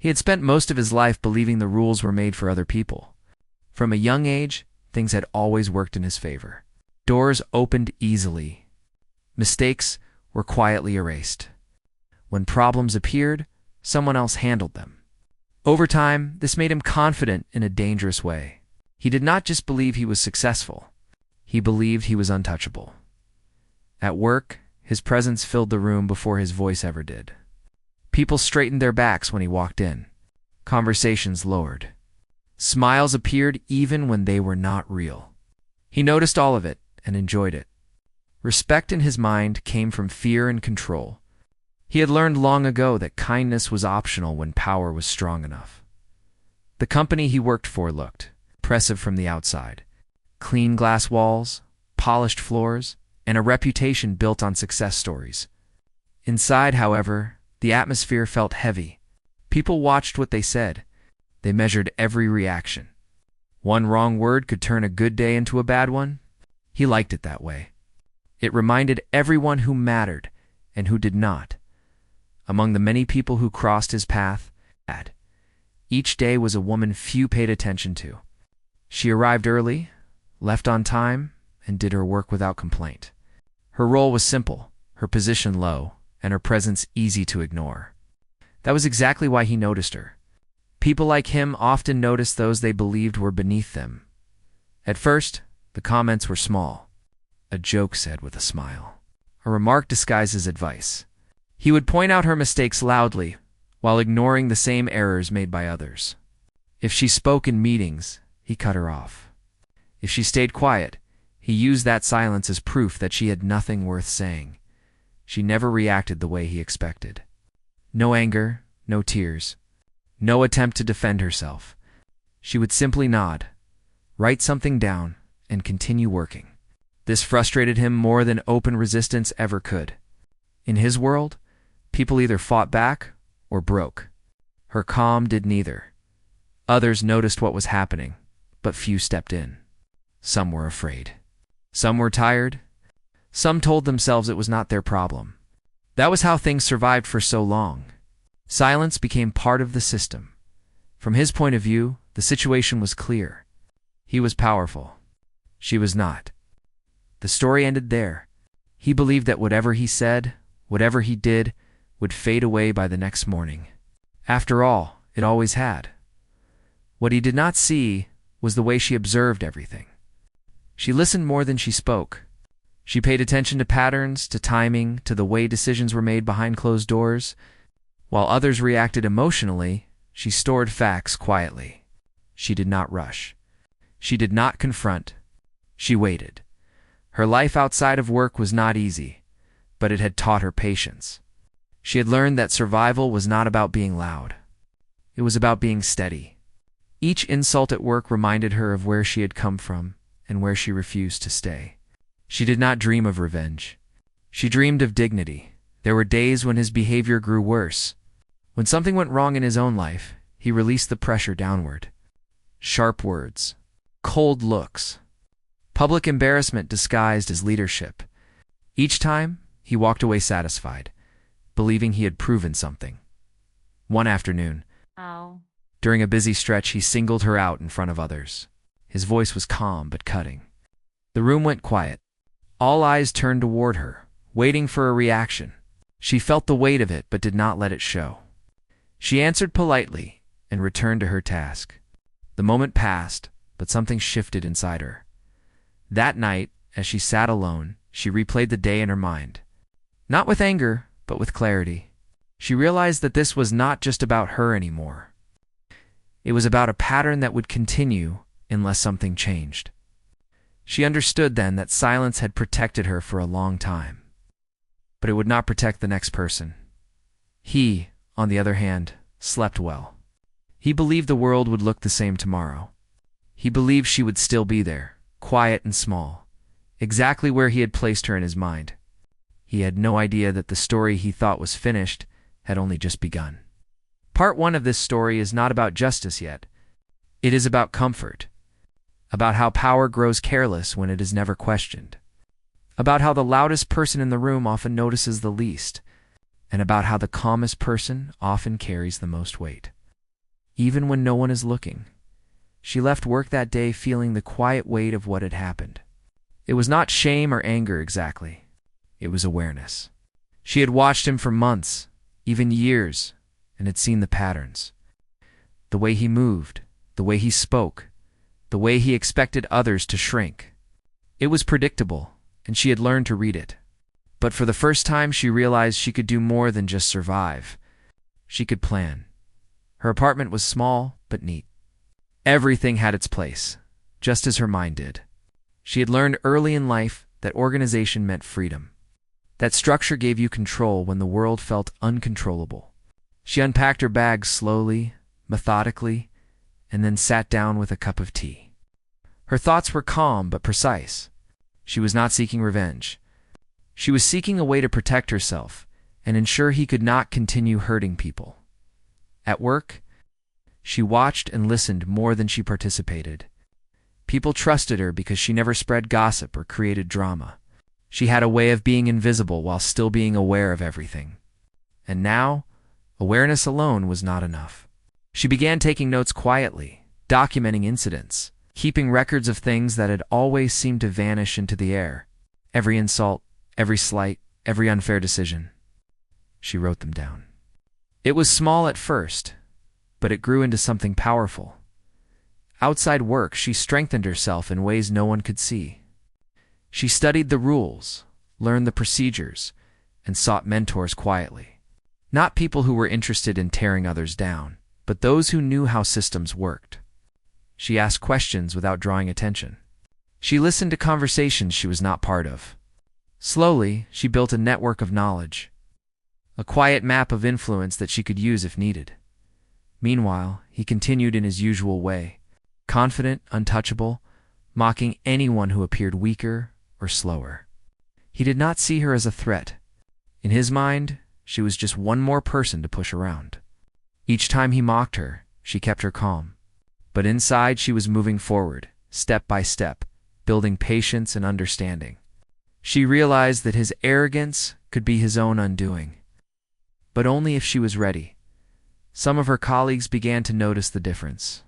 He had spent most of his life believing the rules were made for other people. From a young age, things had always worked in his favor. Doors opened easily. Mistakes were quietly erased. When problems appeared, someone else handled them. Over time, this made him confident in a dangerous way. He did not just believe he was successful. He believed he was untouchable. At work, his presence filled the room before his voice ever did. People straightened their backs when he walked in. Conversations lowered. Smiles appeared even when they were not real. He noticed all of it and enjoyed it. Respect in his mind came from fear and control. He had learned long ago that kindness was optional when power was strong enough. The company he worked for looked impressive from the outside. Clean glass walls, polished floors, and a reputation built on success stories. Inside, however, the atmosphere felt heavy. People watched what they said. They measured every reaction. One wrong word could turn a good day into a bad one. He liked it that way. It reminded everyone who mattered and who did not. Among the many people who crossed his path, each day was a woman few paid attention to. She arrived early, left on time, and did her work without complaint. Her role was simple, her position low, and her presence easy to ignore. That was exactly why he noticed her. People like him often noticed those they believed were beneath them. At first, the comments were small. A joke said with a smile. A remark disguised as advice. He would point out her mistakes loudly, while ignoring the same errors made by others. If she spoke in meetings, he cut her off. If she stayed quiet, he used that silence as proof that she had nothing worth saying. She never reacted the way he expected. No anger, no tears, no attempt to defend herself. She would simply nod, write something down, and continue working. This frustrated him more than open resistance ever could. In his world, people either fought back or broke. Her calm did neither. Others noticed what was happening, but few stepped in. Some were afraid. Some were tired. Some told themselves it was not their problem. That was how things survived for so long. Silence became part of the system. From his point of view, the situation was clear. He was powerful. She was not. The story ended there. He believed that whatever he said, whatever he did, would fade away by the next morning. After all, it always had. What he did not see was the way she observed everything. She listened more than she spoke. She paid attention to patterns, to timing, to the way decisions were made behind closed doors. While others reacted emotionally, she stored facts quietly. She did not rush. She did not confront. She waited. Her life outside of work was not easy, but it had taught her patience. She had learned that survival was not about being loud. It was about being steady. Each insult at work reminded her of where she had come from and where she refused to stay. She did not dream of revenge. She dreamed of dignity. There were days when his behavior grew worse. When something went wrong in his own life, he released the pressure downward. Sharp words, cold looks, public embarrassment disguised as leadership. Each time, he walked away satisfied, believing he had proven something. One afternoon, during a busy stretch, he singled her out in front of others. His voice was calm but cutting. The room went quiet. All eyes turned toward her, waiting for a reaction. She felt the weight of it but did not let it show. She answered politely and returned to her task. The moment passed, but something shifted inside her. That night, as she sat alone, she replayed the day in her mind. Not with anger, but with clarity. She realized that this was not just about her anymore. It was about a pattern that would continue unless something changed. She understood then that silence had protected her for a long time. But it would not protect the next person. He, on the other hand, slept well. He believed the world would look the same tomorrow. He believed she would still be there, quiet and small, exactly where he had placed her in his mind. He had no idea that the story he thought was finished had only just begun. Part 1 of this story is not about justice yet. It is about comfort, about how power grows careless when it is never questioned, about how the loudest person in the room often notices the least, and about how the calmest person often carries the most weight. even when no one is looking. She left work that day feeling the quiet weight of what had happened. It was not shame or anger exactly. It was awareness. She had watched him for months, even years, and had seen the patterns. The way he moved, the way he spoke, the way he expected others to shrink. It was predictable, and she had learned to read it. But for the first time, she realized she could do more than just survive. She could plan. Her apartment was small, but neat. Everything had its place, just as her mind did. She had learned early in life that organization meant freedom. That structure gave you control when the world felt uncontrollable. She unpacked her bags slowly, methodically, and then sat down with a cup of tea. Her thoughts were calm but precise. She was not seeking revenge. She was seeking a way to protect herself and ensure he could not continue hurting people. At work, she watched and listened more than she participated. People trusted her because she never spread gossip or created drama. She had a way of being invisible while still being aware of everything. And now, awareness alone was not enough. She began taking notes quietly, documenting incidents, keeping records of things that had always seemed to vanish into the air. Every insult, every slight, every unfair decision. She wrote them down. It was small at first, but it grew into something powerful. Outside work, she strengthened herself in ways no one could see. She studied the rules, learned the procedures, and sought mentors quietly. Not people who were interested in tearing others down, but those who knew how systems worked. She asked questions without drawing attention. She listened to conversations she was not part of. Slowly, she built a network of knowledge, a quiet map of influence that she could use if needed. Meanwhile, he continued in his usual way, confident, untouchable, mocking anyone who appeared weaker or slower. He did not see her as a threat. In his mind, she was just one more person to push around. Each time he mocked her, she kept her calm. But inside, she was moving forward, step by step, building patience and understanding. She realized that his arrogance could be his own undoing. But only if she was ready. Some of her colleagues began to notice the difference.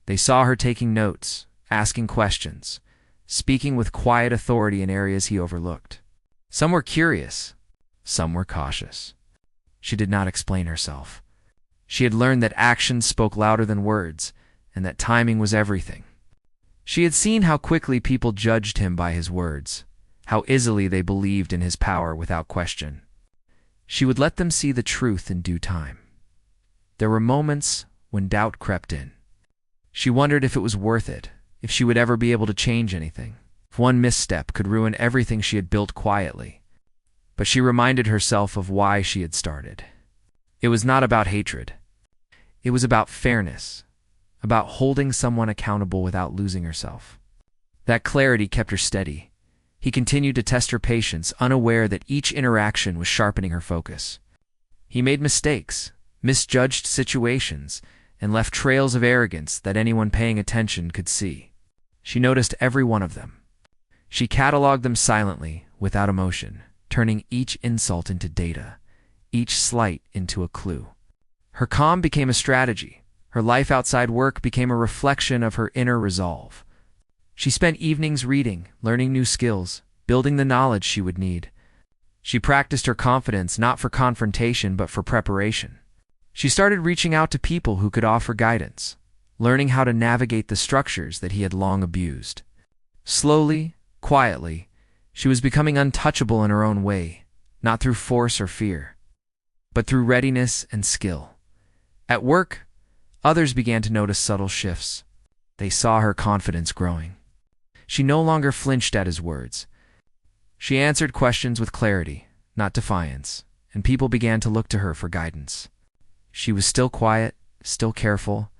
They saw her taking notes, asking questions, speaking with quiet authority in areas he overlooked. Some were curious, some were cautious. She did not explain herself. She had learned that actions spoke louder than words, and that timing was everything. She had seen how quickly people judged him by his words, how easily they believed in his power without question. She would let them see the truth in due time. There were moments when doubt crept in. She wondered if it was worth it, if she would ever be able to change anything, if one misstep could ruin everything she had built quietly. But she reminded herself of why she had started. It was not about hatred. It was about fairness, about holding someone accountable without losing herself. That clarity kept her steady. He continued to test her patience, unaware that each interaction was sharpening her focus. He made mistakes, misjudged situations, and left trails of arrogance that anyone paying attention could see. She noticed every one of them. She cataloged them silently, without emotion, turning each insult into data, each slight into a clue. Her calm became a strategy. Her life outside work became a reflection of her inner resolve. She spent evenings reading, learning new skills, building the knowledge she would need. She practiced her confidence not for confrontation but for preparation. She started reaching out to people who could offer guidance, learning how to navigate the structures that he had long abused. Slowly, quietly, she was becoming untouchable in her own way, not through force or fear, but through readiness and skill. At work, others began to notice subtle shifts. They saw her confidence growing. She no longer flinched at his words. She answered questions with clarity, not defiance, and people began to look to her for guidance. She was still quiet, still careful,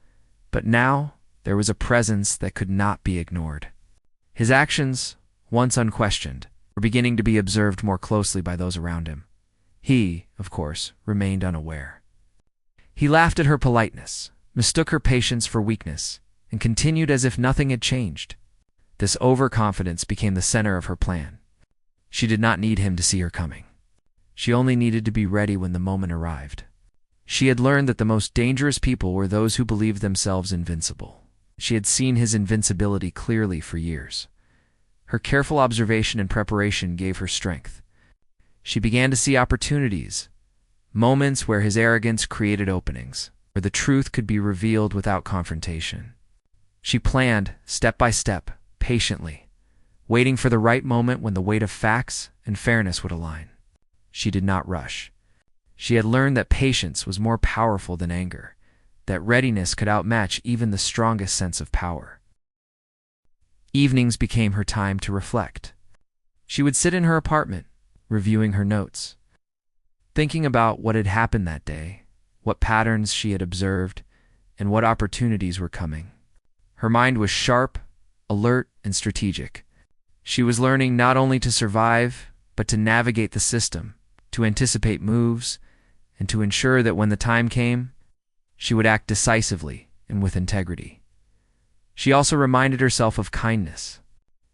but now there was a presence that could not be ignored. His actions, once unquestioned, were beginning to be observed more closely by those around him. He, of course, remained unaware. He laughed at her politeness, mistook her patience for weakness, and continued as if nothing had changed. This overconfidence became the center of her plan. She did not need him to see her coming. She only needed to be ready when the moment arrived. She had learned that the most dangerous people were those who believed themselves invincible. She had seen his invincibility clearly for years. Her careful observation and preparation gave her strength. She began to see opportunities, moments where his arrogance created openings, where the truth could be revealed without confrontation. She planned, step by step, patiently, waiting for the right moment when the weight of facts and fairness would align. She did not rush. She had learned that patience was more powerful than anger, that readiness could outmatch even the strongest sense of power. Evenings became her time to reflect. She would sit in her apartment, reviewing her notes, thinking about what had happened that day, what patterns she had observed, and what opportunities were coming. Her mind was sharp, alert, and strategic. She was learning not only to survive, but to navigate the system, to anticipate moves, and to ensure that when the time came, she would act decisively and with integrity. She also reminded herself of kindness.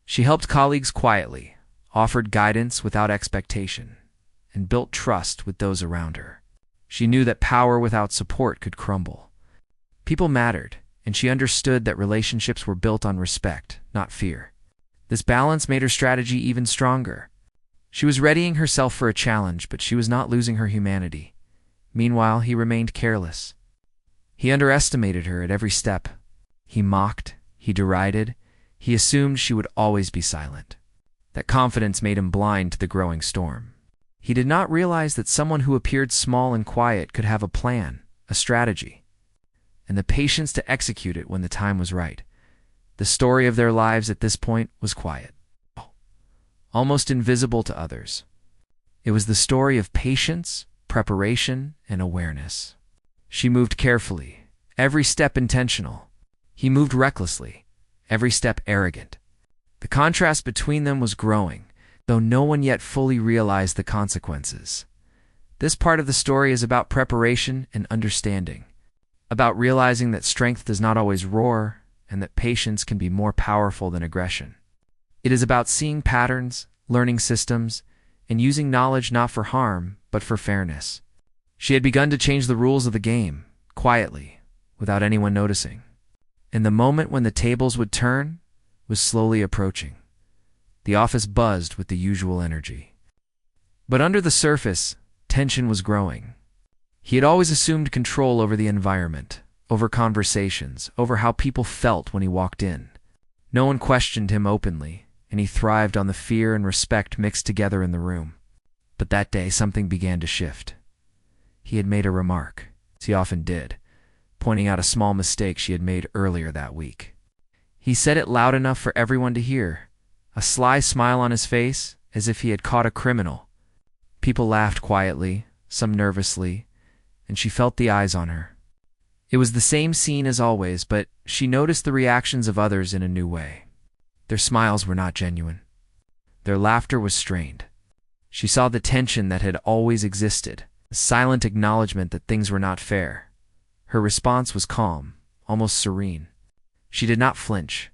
She helped colleagues quietly, offered guidance without expectation, and built trust with those around her. She knew that power without support could crumble. People mattered, and she understood that relationships were built on respect, not fear. This balance made her strategy even stronger. She was readying herself for a challenge, but she was not losing her humanity. Meanwhile, he remained careless. He underestimated her at every step. He mocked, he derided, he assumed she would always be silent. That confidence made him blind to the growing storm. He did not realize that someone who appeared small and quiet could have a plan, a strategy, and the patience to execute it when the time was right. The story of their lives at this point was quiet, almost invisible to others. It was the story of patience, preparation, and awareness. She moved carefully, every step intentional. He moved recklessly, every step arrogant. The contrast between them was growing, though no one yet fully realized the consequences. This part of the story is about preparation and understanding, about realizing that strength does not always roar, and that patience can be more powerful than aggression. It is about seeing patterns, learning systems, and using knowledge not for harm, but for fairness. She had begun to change the rules of the game, quietly, without anyone noticing. And the moment when the tables would turn was slowly approaching. The office buzzed with the usual energy. But under the surface, tension was growing. He had always assumed control over the environment, over conversations, over how people felt when he walked in. No one questioned him openly, and he thrived on the fear and respect mixed together in the room. But that day, something began to shift. He had made a remark, as he often did, pointing out a small mistake she had made earlier that week. He said it loud enough for everyone to hear, a sly smile on his face, as if he had caught a criminal. People laughed quietly, some nervously, and she felt the eyes on her. It was the same scene as always, but she noticed the reactions of others in a new way. Their smiles were not genuine. Their laughter was strained. She saw the tension that had always existed, a silent acknowledgement that things were not fair. Her response was calm, almost serene. She did not flinch.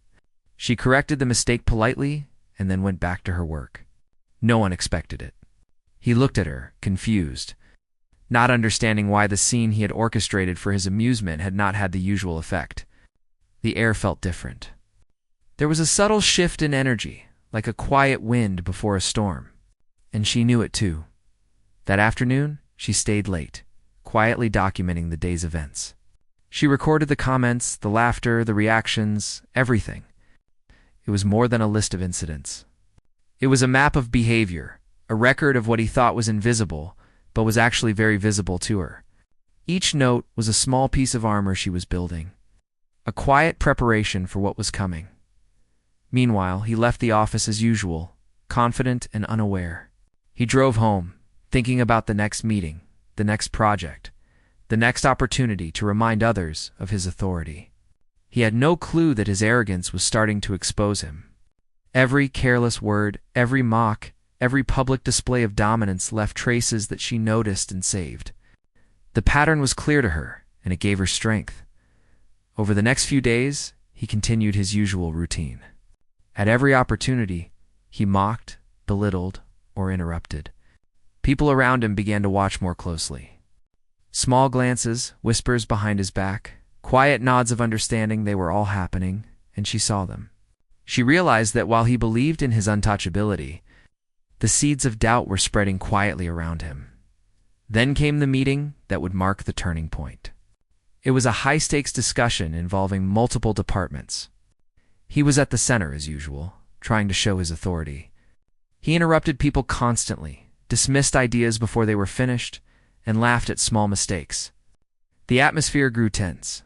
She corrected the mistake politely and then went back to her work. No one expected it. He looked at her, confused, not understanding why the scene he had orchestrated for his amusement had not had the usual effect. The air felt different. There was a subtle shift in energy, like a quiet wind before a storm. And she knew it too. That afternoon, she stayed late, quietly documenting the day's events. She recorded the comments, the laughter, the reactions, everything. It was more than a list of incidents. It was a map of behavior, a record of what he thought was invisible, but was actually very visible to her. Each note was a small piece of armor she was building, a quiet preparation for what was coming. Meanwhile, he left the office as usual, confident and unaware. He drove home, thinking about the next meeting, the next project, the next opportunity to remind others of his authority. He had no clue that his arrogance was starting to expose him. Every careless word, every mock, every public display of dominance left traces that she noticed and saved. The pattern was clear to her, and it gave her strength. Over the next few days, he continued his usual routine. At every opportunity, he mocked, belittled, or interrupted. People around him began to watch more closely. Small glances, whispers behind his back, quiet nods of understanding, they were all happening, and she saw them. She realized that while he believed in his untouchability, the seeds of doubt were spreading quietly around him. Then came the meeting that would mark the turning point. It was a high-stakes discussion involving multiple departments. He was at the center, as usual, trying to show his authority. He interrupted people constantly, dismissed ideas before they were finished, and laughed at small mistakes. The atmosphere grew tense.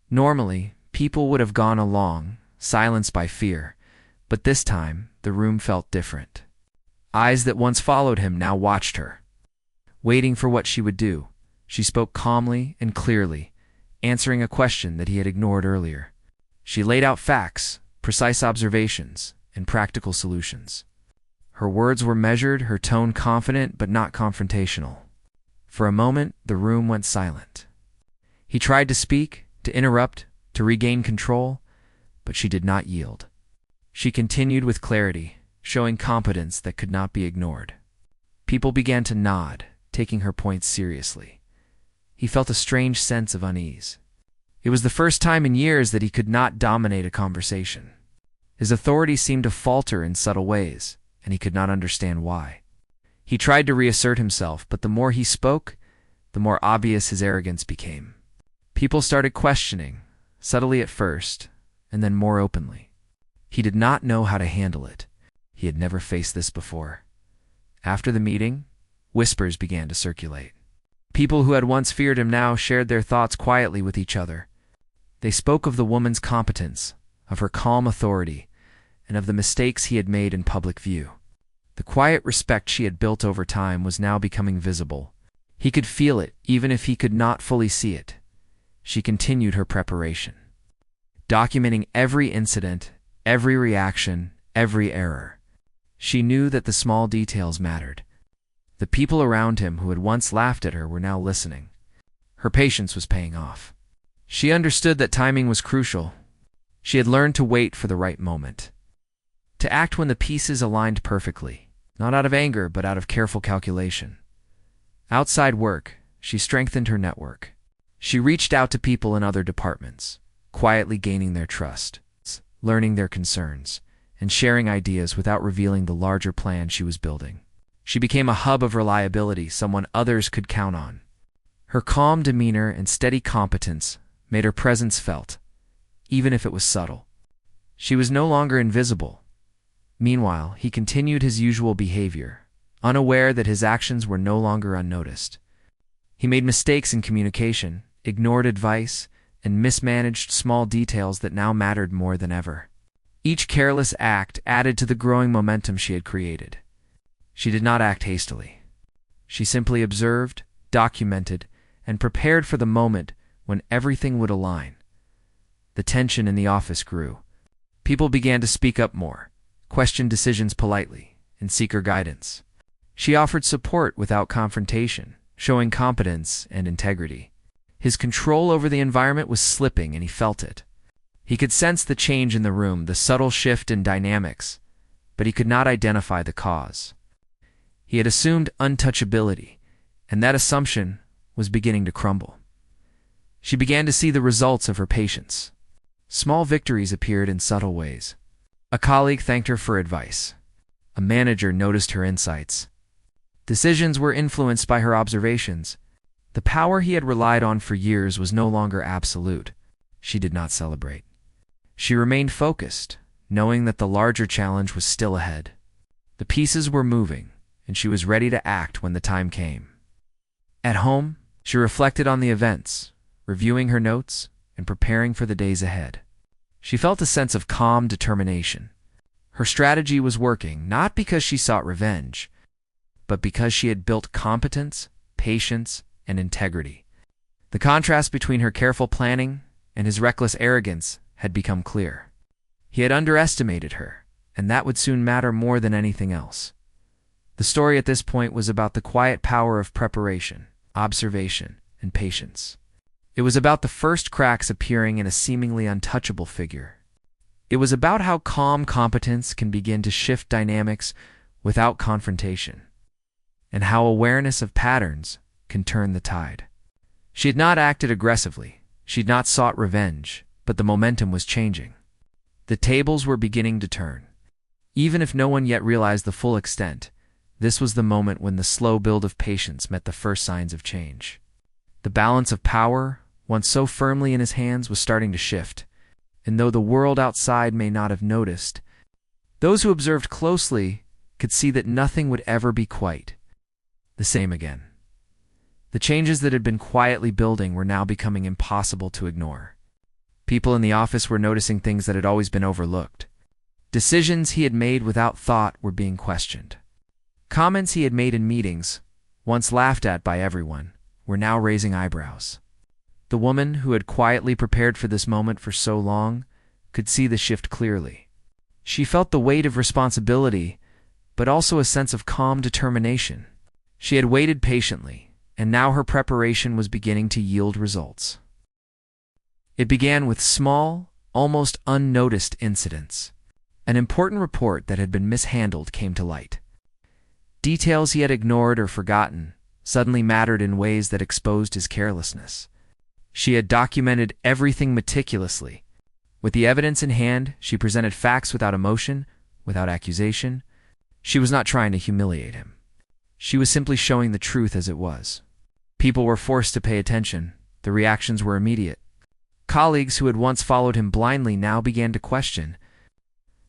Normally, people would have gone along, silenced by fear, but this time the room felt different. Eyes that once followed him now watched her. Waiting for what she would do, she spoke calmly and clearly, answering a question that he had ignored earlier. She laid out facts, precise observations, and practical solutions. Her words were measured, her tone confident but not confrontational. For a moment, the room went silent. He tried to speak, to interrupt, to regain control, but she did not yield. She continued with clarity, showing competence that could not be ignored. People began to nod, taking her points seriously. He felt a strange sense of unease. It was the first time in years that he could not dominate a conversation. His authority seemed to falter in subtle ways, and he could not understand why. He tried to reassert himself, but the more he spoke, the more obvious his arrogance became. People started questioning, subtly at first, and then more openly. He did not know how to handle it. He had never faced this before. After the meeting, whispers began to circulate. People who had once feared him now shared their thoughts quietly with each other. They spoke of the woman's competence, of her calm authority, and of the mistakes he had made in public view. The quiet respect she had built over time was now becoming visible. He could feel it, even if he could not fully see it. She continued her preparation, documenting every incident, every reaction, every error. She knew that the small details mattered. The people around him who had once laughed at her were now listening. Her patience was paying off. She understood that timing was crucial. She had learned to wait for the right moment, to act when the pieces aligned perfectly, not out of anger but out of careful calculation. Outside work, she strengthened her network. She reached out to people in other departments, quietly gaining their trust, learning their concerns, and sharing ideas without revealing the larger plan she was building. She became a hub of reliability, someone others could count on. Her calm demeanor and steady competence made her presence felt, even if it was subtle. She was no longer invisible. Meanwhile, he continued his usual behavior, unaware that his actions were no longer unnoticed. He made mistakes in communication, ignored advice, and mismanaged small details that now mattered more than ever. Each careless act added to the growing momentum she had created. She did not act hastily. She simply observed, documented, and prepared for the moment when everything would align. The tension in the office grew. People began to speak up more, question decisions politely, and seek her guidance. She offered support without confrontation, showing competence and integrity. His control over the environment was slipping, and he felt it. He could sense the change in the room, the subtle shift in dynamics, but he could not identify the cause. He had assumed untouchability, and that assumption was beginning to crumble. She began to see the results of her patience. Small victories appeared in subtle ways. A colleague thanked her for advice. A manager noticed her insights. Decisions were influenced by her observations. The power he had relied on for years was no longer absolute. She did not celebrate. She remained focused, knowing that the larger challenge was still ahead. The pieces were moving, and she was ready to act when the time came. At home, she reflected on the events, reviewing her notes and preparing for the days ahead. She felt a sense of calm determination. Her strategy was working, not because she sought revenge, but because she had built competence, patience, and integrity. The contrast between her careful planning and his reckless arrogance had become clear. He had underestimated her, and that would soon matter more than anything else. The story at this point was about the quiet power of preparation, observation, and patience. It was about the first cracks appearing in a seemingly untouchable figure. It was about how calm competence can begin to shift dynamics without confrontation, and how awareness of patterns can turn the tide. She had not acted aggressively. She had not sought revenge, but the momentum was changing. The tables were beginning to turn. Even if no one yet realized the full extent, this was the moment when the slow build of patience met the first signs of change. The balance of power, once so firmly in his hands, was starting to shift, and though the world outside may not have noticed, those who observed closely could see that nothing would ever be quite the same again. The changes that had been quietly building were now becoming impossible to ignore. People in the office were noticing things that had always been overlooked. Decisions he had made without thought were being questioned. Comments he had made in meetings, once laughed at by everyone, were now raising eyebrows. The woman who had quietly prepared for this moment for so long could see the shift clearly. She felt the weight of responsibility, but also a sense of calm determination. She had waited patiently, and now her preparation was beginning to yield results. It began with small, almost unnoticed incidents. An important report that had been mishandled came to light. Details he had ignored or forgotten suddenly mattered in ways that exposed his carelessness. She had documented everything meticulously. With the evidence in hand, she presented facts without emotion, without accusation. She was not trying to humiliate him. She was simply showing the truth as it was. People were forced to pay attention. The reactions were immediate. Colleagues who had once followed him blindly now began to question.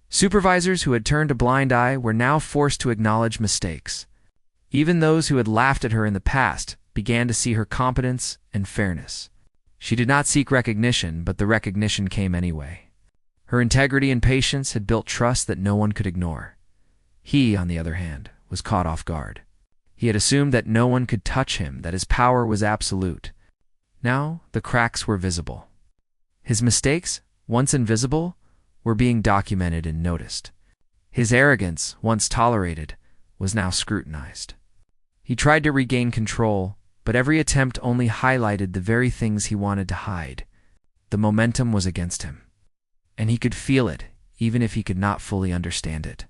Supervisors who had turned a blind eye were now forced to acknowledge mistakes. Even those who had laughed at her in the past began to see her competence and fairness. She did not seek recognition, but the recognition came anyway. Her integrity and patience had built trust that no one could ignore. He, on the other hand, was caught off guard. He had assumed that no one could touch him, that his power was absolute. Now the cracks were visible. His mistakes, once invisible, were being documented and noticed. His arrogance, once tolerated, was now scrutinized. He tried to regain control, but every attempt only highlighted the very things he wanted to hide. The momentum was against him, and he could feel it, even if he could not fully understand it.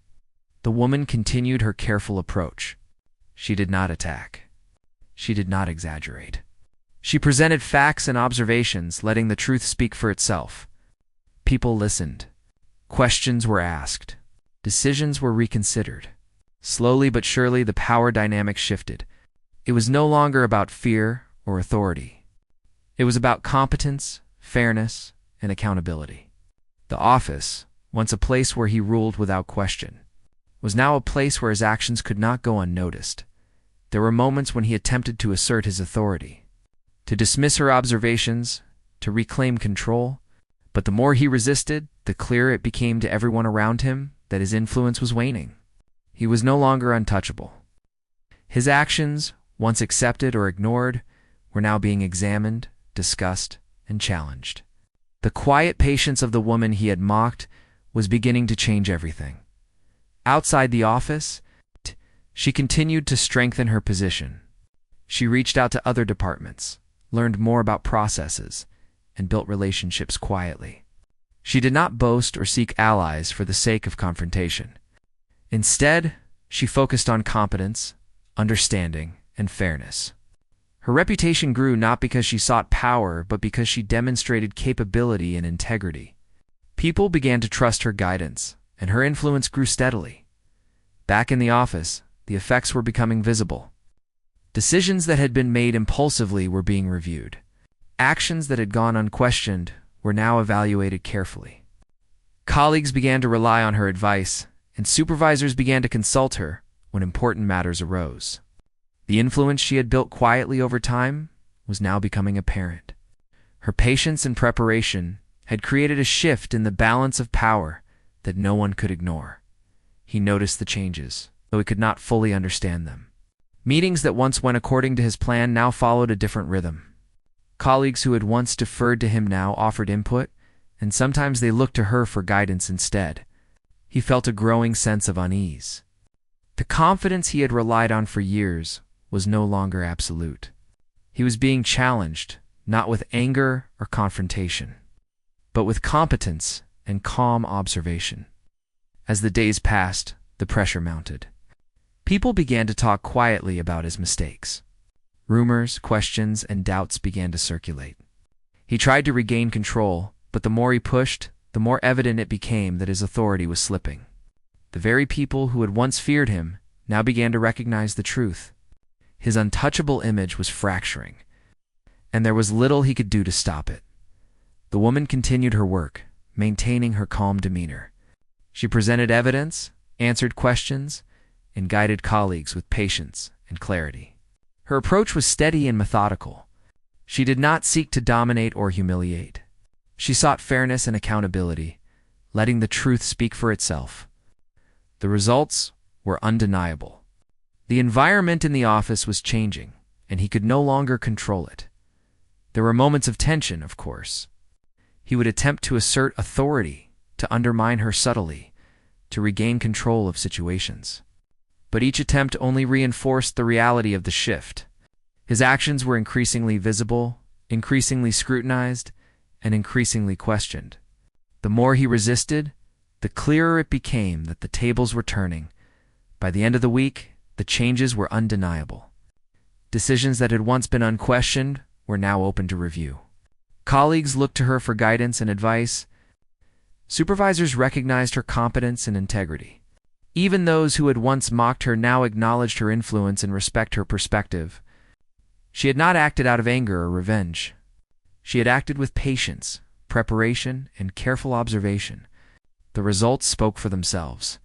The woman continued her careful approach. She did not attack. She did not exaggerate. She presented facts and observations, letting the truth speak for itself. People listened. Questions were asked. Decisions were reconsidered. Slowly but surely, the power dynamic shifted. It was no longer about fear or authority. It was about competence, fairness, and accountability. The office, once a place where he ruled without question, was now a place where his actions could not go unnoticed. There were moments when he attempted to assert his authority, to dismiss her observations, to reclaim control, but the more he resisted, the clearer it became to everyone around him that his influence was waning. He was no longer untouchable. His actions, once accepted or ignored, were now being examined, discussed, and challenged. The quiet patience of the woman he had mocked was beginning to change everything. Outside the office, she continued to strengthen her position. She reached out to other departments, learned more about processes, and built relationships quietly. She did not boast or seek allies for the sake of confrontation. Instead, she focused on competence, understanding, and fairness. Her reputation grew not because she sought power, but because she demonstrated capability and integrity. People began to trust her guidance, and her influence grew steadily. Back in the office, the effects were becoming visible. Decisions that had been made impulsively were being reviewed. Actions that had gone unquestioned were now evaluated carefully. Colleagues began to rely on her advice, and supervisors began to consult her when important matters arose. The influence she had built quietly over time was now becoming apparent. Her patience and preparation had created a shift in the balance of power that no one could ignore. He noticed the changes, though he could not fully understand them. Meetings that once went according to his plan now followed a different rhythm. Colleagues who had once deferred to him now offered input, and sometimes they looked to her for guidance instead. He felt a growing sense of unease. The confidence he had relied on for years was no longer absolute. He was being challenged, not with anger or confrontation, but with competence and calm observation. As the days passed, the pressure mounted. People began to talk quietly about his mistakes. Rumors, questions, and doubts began to circulate. He tried to regain control, but the more he pushed, the more evident it became that his authority was slipping. The very people who had once feared him now began to recognize the truth. His untouchable image was fracturing, and there was little he could do to stop it. The woman continued her work, maintaining her calm demeanor. She presented evidence, answered questions, and guided colleagues with patience and clarity. Her approach was steady and methodical. She did not seek to dominate or humiliate. She sought fairness and accountability, letting the truth speak for itself. The results were undeniable. The environment in the office was changing, and he could no longer control it. There were moments of tension, of course. He would attempt to assert authority, to undermine her subtly, to regain control of situations. But each attempt only reinforced the reality of the shift. His actions were increasingly visible, increasingly scrutinized, and increasingly questioned. The more he resisted, the clearer it became that the tables were turning. By the end of the week, the changes were undeniable. Decisions that had once been unquestioned were now open to review. Colleagues looked to her for guidance and advice. Supervisors recognized her competence and integrity. Even those who had once mocked her now acknowledged her influence and respect her perspective. She had not acted out of anger or revenge. She had acted with patience, preparation, and careful observation. The results spoke for themselves.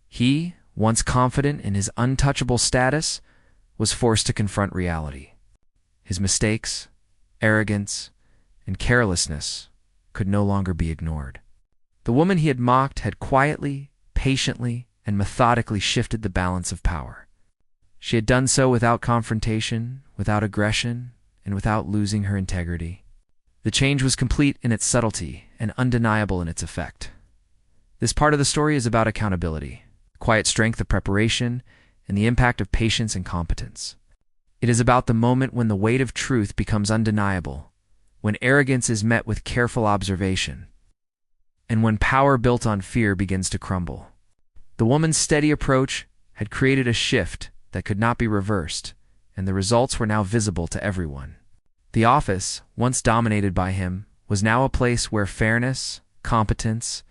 He, once confident in his untouchable status, was forced to confront reality. His mistakes, arrogance, and carelessness could no longer be ignored. The woman he had mocked had quietly, patiently, and methodically shifted the balance of power. She had done so without confrontation, without aggression, and without losing her integrity. The change was complete in its subtlety and undeniable in its effect. This part of the story is about accountability, quiet strength of preparation, and the impact of patience and competence. It is about the moment when the weight of truth becomes undeniable, when arrogance is met with careful observation, and when power built on fear begins to crumble. The woman's steady approach had created a shift that could not be reversed, and the results were now visible to everyone. The office, once dominated by him, was now a place where fairness, competence,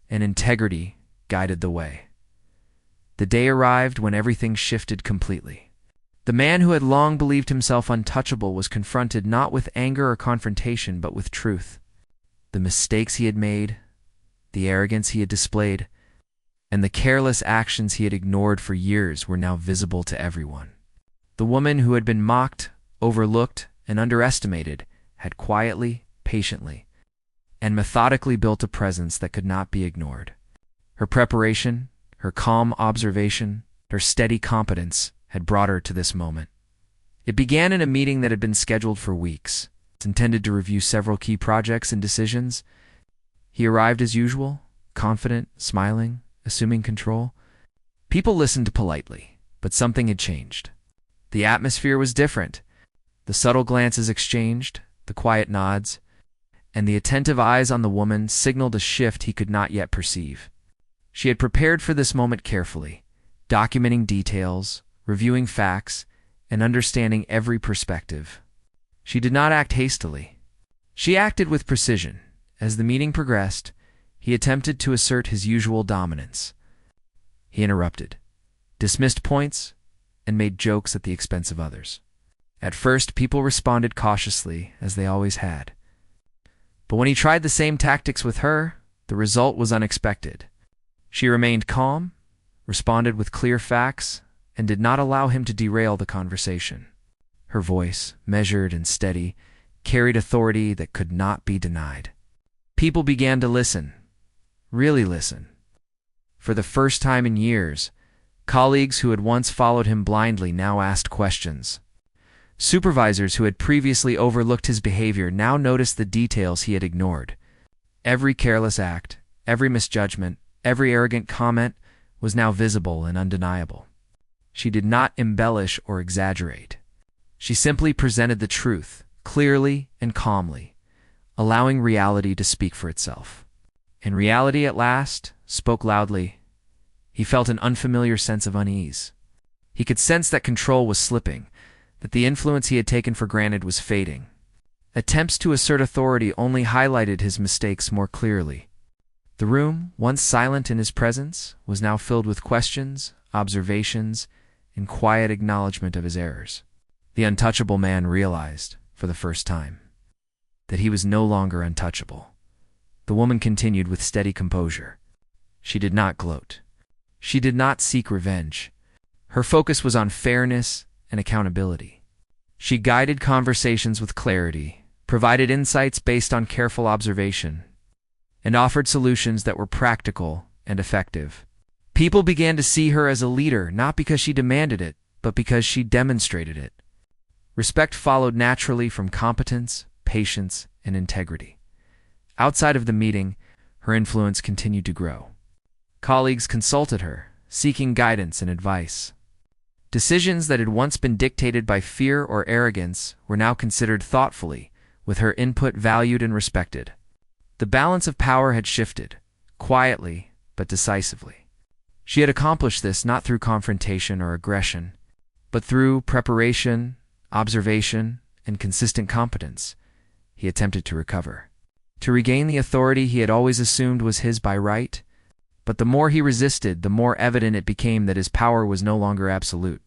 and integrity guided the way. The day arrived when everything shifted completely. The man who had long believed himself untouchable was confronted not with anger or confrontation, but with truth. The mistakes he had made, the arrogance he had displayed, and the careless actions he had ignored for years were now visible to everyone. The woman who had been mocked, overlooked, and underestimated had quietly, patiently, and methodically built a presence that could not be ignored. Her preparation, her calm observation, her steady competence had brought her to this moment. It began in a meeting that had been scheduled for weeks. It's intended to review several key projects and decisions. He arrived as usual, confident, smiling, assuming control. People listened politely, but something had changed. The atmosphere was different. The subtle glances exchanged, the quiet nods, and the attentive eyes on the woman signaled a shift he could not yet perceive. She had prepared for this moment carefully, documenting details, reviewing facts, and understanding every perspective. She did not act hastily. She acted with precision. As the meeting progressed, he attempted to assert his usual dominance. He interrupted, dismissed points, and made jokes at the expense of others. At first, people responded cautiously, as they always had. But when he tried the same tactics with her, the result was unexpected. She remained calm, responded with clear facts, and did not allow him to derail the conversation. Her voice, measured and steady, carried authority that could not be denied. People began to listen, really listen. For the first time in years, colleagues who had once followed him blindly now asked questions. Supervisors who had previously overlooked his behavior now noticed the details he had ignored. Every careless act, every misjudgment, every arrogant comment was now visible and undeniable. She did not embellish or exaggerate. She simply presented the truth, clearly and calmly, allowing reality to speak for itself. And reality at last spoke loudly. He felt an unfamiliar sense of unease. He could sense that control was slipping, that the influence he had taken for granted was fading. Attempts to assert authority only highlighted his mistakes more clearly. The room, once silent in his presence, was now filled with questions, observations, and quiet acknowledgement of his errors. The untouchable man realized, for the first time, that he was no longer untouchable. The woman continued with steady composure. She did not gloat. She did not seek revenge. Her focus was on fairness and accountability. She guided conversations with clarity, provided insights based on careful observation, and offered solutions that were practical and effective. People began to see her as a leader, not because she demanded it, but because she demonstrated it. Respect followed naturally from competence, patience, and integrity. Outside of the meeting, her influence continued to grow. Colleagues consulted her, seeking guidance and advice. Decisions that had once been dictated by fear or arrogance were now considered thoughtfully, with her input valued and respected. The balance of power had shifted, quietly but decisively. She had accomplished this not through confrontation or aggression, but through preparation, observation, and consistent competence. He attempted to recover, to regain the authority he had always assumed was his by right, but the more he resisted, the more evident it became that his power was no longer absolute.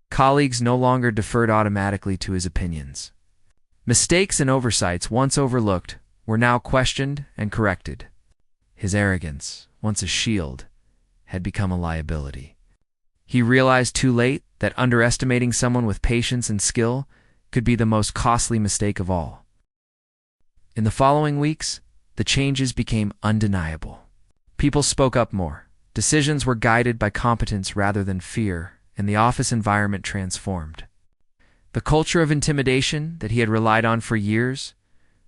Colleagues no longer deferred automatically to his opinions. Mistakes and oversights, once overlooked, were now questioned and corrected. His arrogance, once a shield, had become a liability. He realized too late that underestimating someone with patience and skill could be the most costly mistake of all. In the following weeks, the changes became undeniable. People spoke up more. Decisions were guided by competence rather than fear, and the office environment transformed. The culture of intimidation that he had relied on for years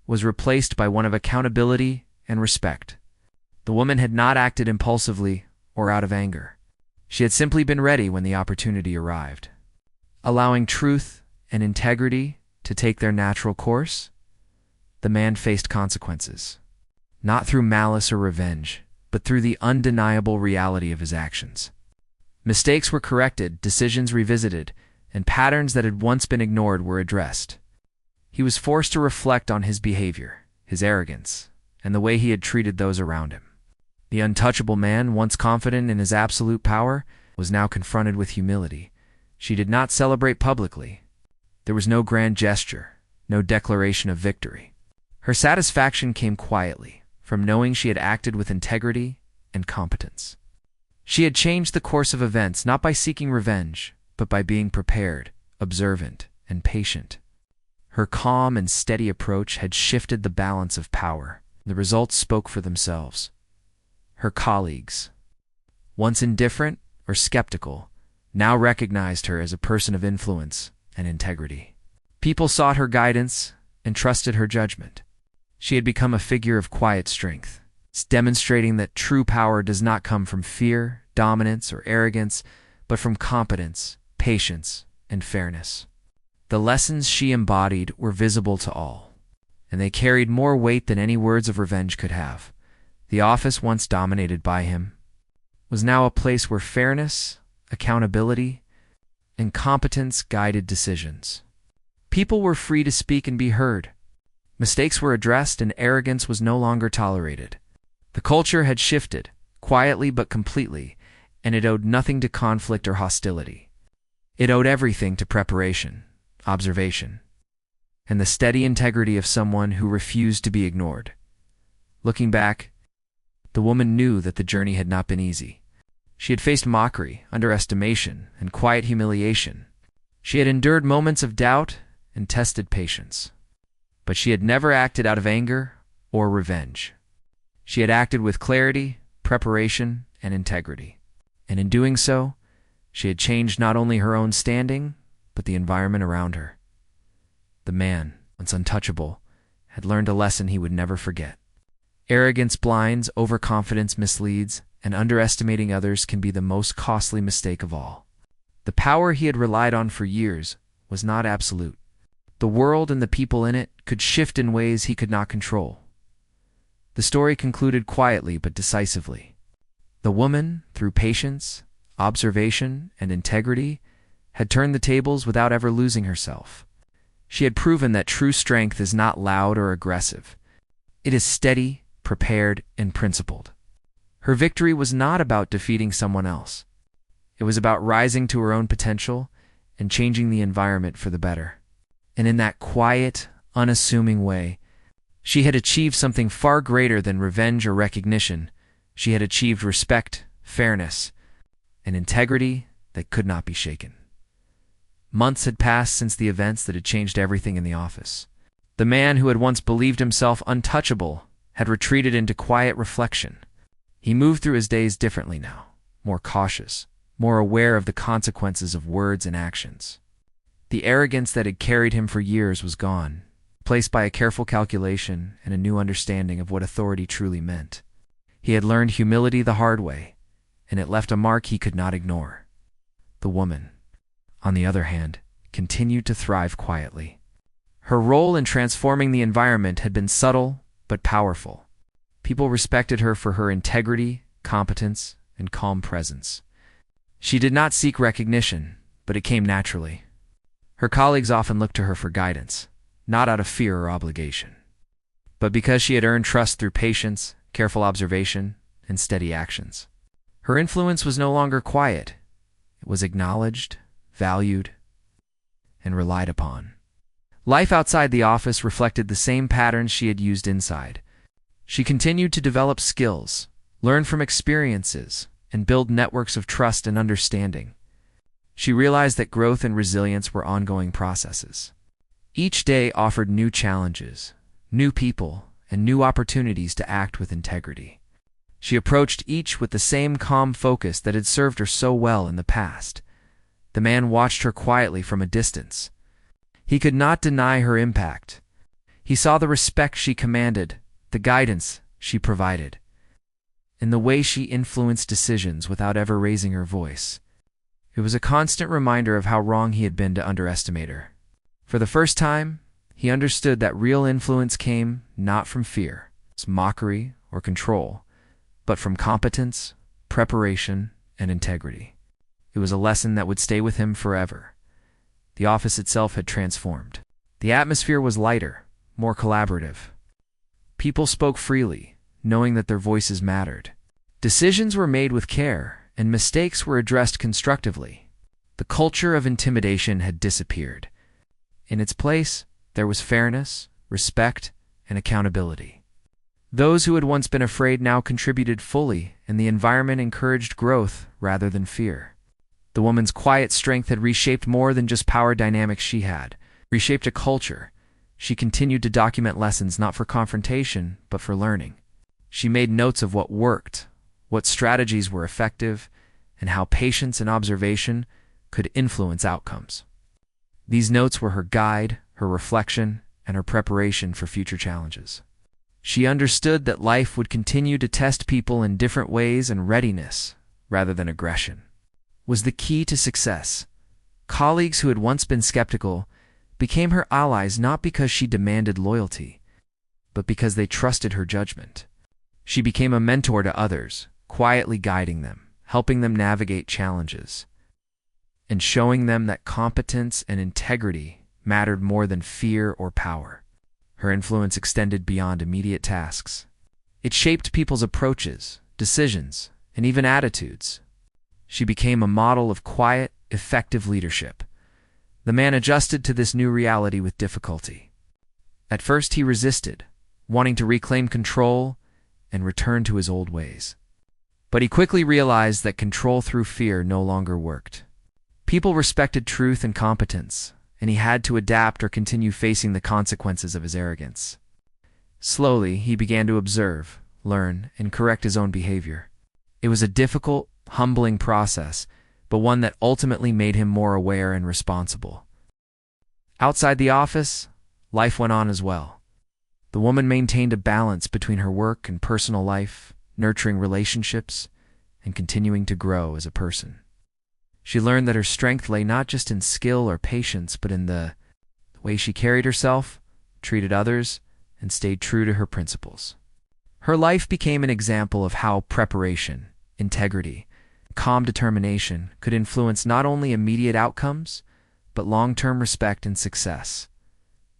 was replaced by one of accountability and respect. The woman had not acted impulsively or out of anger. She had simply been ready when the opportunity arrived. Allowing truth and integrity to take their natural course, the man faced consequences, not through malice or revenge, but through the undeniable reality of his actions. Mistakes were corrected, decisions revisited, and patterns that had once been ignored were addressed. He was forced to reflect on his behavior, his arrogance, and the way he had treated those around him. The untouchable man, once confident in his absolute power, was now confronted with humility. She did not celebrate publicly. There was no grand gesture, no declaration of victory. Her satisfaction came quietly, from knowing she had acted with integrity and competence. She had changed the course of events not by seeking revenge, but by being prepared, observant, and patient. Her calm and steady approach had shifted the balance of power. The results spoke for themselves. Her colleagues, once indifferent or skeptical, now recognized her as a person of influence and integrity. People sought her guidance and trusted her judgment. She had become a figure of quiet strength, demonstrating that true power does not come from fear, dominance, or arrogance, but from competence, patience, and fairness. The lessons she embodied were visible to all, and they carried more weight than any words of revenge could have. The office, once dominated by him, was now a place where fairness, accountability, and competence guided decisions. People were free to speak and be heard. Mistakes were addressed, and arrogance was no longer tolerated. The culture had shifted, quietly but completely, and it owed nothing to conflict or hostility. It owed everything to preparation, observation, and the steady integrity of someone who refused to be ignored. Looking back, the woman knew that the journey had not been easy. She had faced mockery, underestimation, and quiet humiliation. She had endured moments of doubt and tested patience. But she had never acted out of anger or revenge. She had acted with clarity, preparation, and integrity. And in doing so, she had changed not only her own standing, but the environment around her. The man, once untouchable, had learned a lesson he would never forget. Arrogance blinds, overconfidence misleads, and underestimating others can be the most costly mistake of all. The power he had relied on for years was not absolute. The world and the people in it could shift in ways he could not control. The story concluded quietly but decisively. The woman, through patience, observation, and integrity, had turned the tables without ever losing herself. She had proven that true strength is not loud or aggressive. It is steady, prepared, and principled. Her victory was not about defeating someone else. It was about rising to her own potential and changing the environment for the better. And in that quiet, unassuming way, she had achieved something far greater than revenge or recognition. She had achieved respect, fairness, and integrity that could not be shaken. Months had passed since the events that had changed everything in the office. The man who had once believed himself untouchable had retreated into quiet reflection. He moved through his days differently now, more cautious, more aware of the consequences of words and actions. The arrogance that had carried him for years was gone, replaced by a careful calculation and a new understanding of what authority truly meant. He had learned humility the hard way, and it left a mark he could not ignore. The woman, on the other hand, continued to thrive quietly. Her role in transforming the environment had been subtle but powerful. People respected her for her integrity, competence, and calm presence. She did not seek recognition, but it came naturally. Her colleagues often looked to her for guidance, not out of fear or obligation, but because she had earned trust through patience, careful observation, and steady actions. Her influence was no longer quiet. It was acknowledged, valued, and relied upon. Life outside the office reflected the same patterns she had used inside. She continued to develop skills, learn from experiences, and build networks of trust and understanding. She realized that growth and resilience were ongoing processes. Each day offered new challenges, new people, and new opportunities to act with integrity. She approached each with the same calm focus that had served her so well in the past. The man watched her quietly from a distance. He could not deny her impact. He saw the respect she commanded, the guidance she provided, and the way she influenced decisions without ever raising her voice. It was a constant reminder of how wrong he had been to underestimate her. For the first time, he understood that real influence came not from fear, mockery, or control, but from competence, preparation, and integrity. It was a lesson that would stay with him forever. The office itself had transformed. The atmosphere was lighter, more collaborative. People spoke freely, knowing that their voices mattered. Decisions were made with care, and mistakes were addressed constructively. The culture of intimidation had disappeared. In its place, there was fairness, respect, and accountability. Those who had once been afraid now contributed fully, and the environment encouraged growth rather than fear. The woman's quiet strength had reshaped more than just power dynamics she had, reshaped a culture. She continued to document lessons not for confrontation, but for learning. She made notes of what worked, what strategies were effective, and how patience and observation could influence outcomes. These notes were her guide, her reflection, and her preparation for future challenges. She understood that life would continue to test people in different ways, and readiness, rather than aggression, was the key to success. Colleagues who had once been skeptical became her allies not because she demanded loyalty, but because they trusted her judgment. She became a mentor to others, quietly guiding them, helping them navigate challenges, and showing them that competence and integrity mattered more than fear or power. Her influence extended beyond immediate tasks. It shaped people's approaches, decisions, and even attitudes. She became a model of quiet, effective leadership. The man adjusted to this new reality with difficulty. At first he resisted, wanting to reclaim control and return to his old ways. But he quickly realized that control through fear no longer worked. People respected truth and competence, and he had to adapt or continue facing the consequences of his arrogance. Slowly, he began to observe, learn, and correct his own behavior. It was a difficult, humbling process, but one that ultimately made him more aware and responsible. Outside the office, life went on as well. The woman maintained a balance between her work and personal life, nurturing relationships, and continuing to grow as a person. She learned that her strength lay not just in skill or patience, but in the way she carried herself, treated others, and stayed true to her principles. Her life became an example of how preparation, integrity, and calm determination could influence not only immediate outcomes, but long-term respect and success.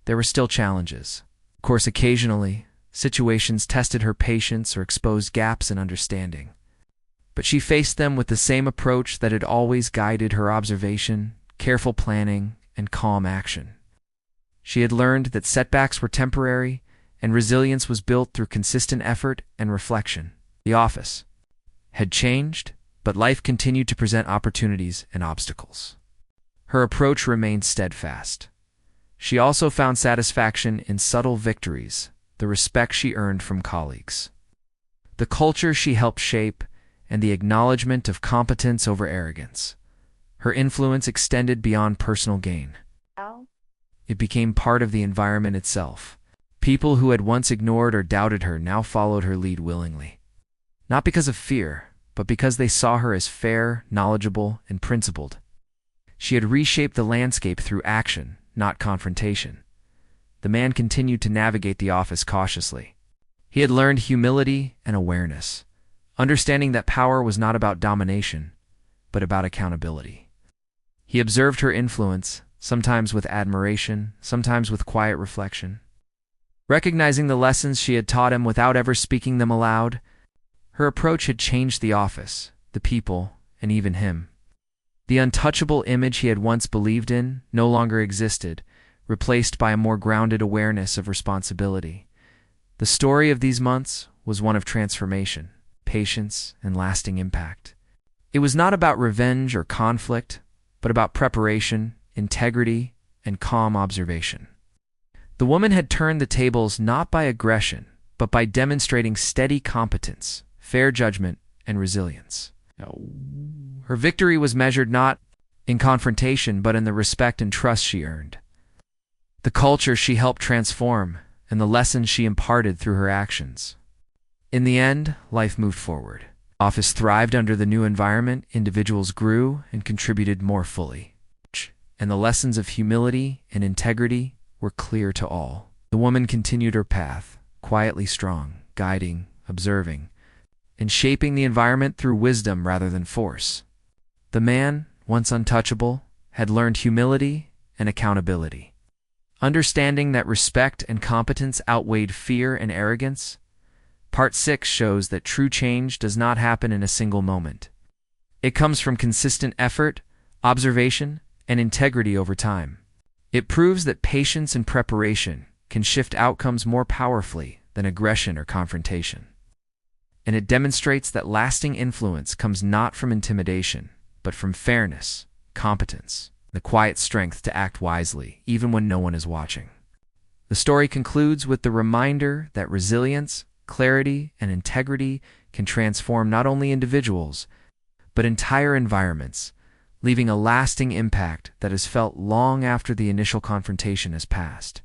There were still challenges. Of course, occasionally, situations tested her patience or exposed gaps in understanding. But she faced them with the same approach that had always guided her: observation, careful planning, and calm action. She had learned that setbacks were temporary, and resilience was built through consistent effort and reflection. The office had changed, but life continued to present opportunities and obstacles. Her approach remained steadfast. She also found satisfaction in subtle victories, the respect she earned from colleagues, the culture she helped shape, and the acknowledgement of competence over arrogance. Her influence extended beyond personal gain. It became part of the environment itself. People who had once ignored or doubted her now followed her lead willingly. Not because of fear, but because they saw her as fair, knowledgeable, and principled. She had reshaped the landscape through action, not confrontation. The man continued to navigate the office cautiously. He had learned humility and awareness, understanding that power was not about domination, but about accountability. He observed her influence, sometimes with admiration, sometimes with quiet reflection. Recognizing the lessons she had taught him without ever speaking them aloud, her approach had changed the office, the people, and even him. The untouchable image he had once believed in no longer existed, replaced by a more grounded awareness of responsibility. The story of these months was one of transformation, patience, and lasting impact. It was not about revenge or conflict, but about preparation, integrity, and calm observation. The woman had turned the tables not by aggression, but by demonstrating steady competence, fair judgment, and resilience. Her victory was measured not in confrontation, but in the respect and trust she earned, the culture she helped transform, and the lessons she imparted through her actions. In the end, life moved forward. Office thrived under the new environment, individuals grew and contributed more fully, and the lessons of humility and integrity were clear to all. The woman continued her path, quietly strong, guiding, observing, and shaping the environment through wisdom rather than force. The man, once untouchable, had learned humility and accountability. Understanding that respect and competence outweighed fear and arrogance, Part 6 shows that true change does not happen in a single moment. It comes from consistent effort, observation, and integrity over time. It proves that patience and preparation can shift outcomes more powerfully than aggression or confrontation. And it demonstrates that lasting influence comes not from intimidation, but from fairness, competence, the quiet strength to act wisely, even when no one is watching. The story concludes with the reminder that resilience, clarity, and integrity can transform not only individuals, but entire environments, leaving a lasting impact that is felt long after the initial confrontation has passed.